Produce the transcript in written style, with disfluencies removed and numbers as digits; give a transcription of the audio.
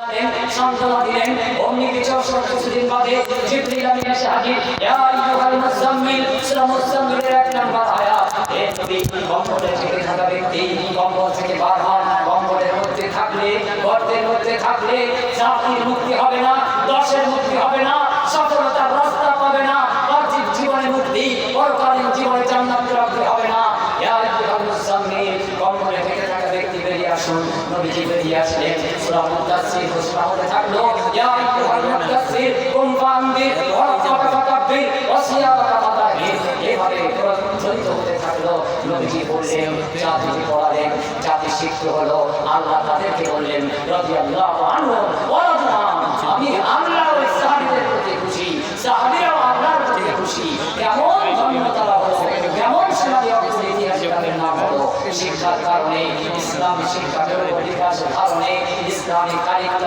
সান্ত্বনা দিলেন। অমনি কিছুদিন বাদে জিবরিল আমিন এসে হাজির। ইয়া আইয়ুহাল মুযাম্মিল, সূরা মুযাম্মিলের 1 নম্বর আয়াত। হে নবী, কম্বলে থেকে থাকা ব্যক্তি কম্বল থেকে বার হন। কম্বলের মধ্যে থাকলে, গর্তের মধ্যে থাকলে জাতির মুক্তি হবে না, দশের মুক্তি হবে না, সফলতার রাস্তা পাবে না, পার্থিব জীবনে মুক্তি, পরকালীন জীবনে জান্নাত প্রাপ্তি হবে না। ইয়া আইয়ুহাল মুযাম্মিল, কম্বলে থেকে থাকা ব্যক্তি বেরিয়ে আসুন। নবীজি বেরিয়ে আসলেন। সূরা মুদাসসির ঘোষণা হতে থাকলো, ইয়া আইয়ুহাল মুদাসসির কুম ফাআনদির ওয়া রাব্বাকা ফাকাব্বির ওয়া সিয়াবাকা ফাতাহির। এভাবে প্রচলিত হতে থাকলো। নবীজি বললেন, জাতিকে পড়ালেন, জাতি শিক্ষিত হলো। আল্লাহ তাদেরকে বললেন রাদিয়াল্লাহু আনহু ওয়া রাদওয়ান, আমি আল্লাহ ওই সাহাবীদের প্রতি খুশি, সাহাবীরাও আল্লাহর প্রতি খুশি। কেমন ধন্য তারা হলো, কেমন সেনানী অবস্থা ইতিহাসে তাদের নাম হলো। শিক্ষার কারণে, ইসলামী শিক্ষার বিকাশের কারণে, ইসলামী কারিকুলাম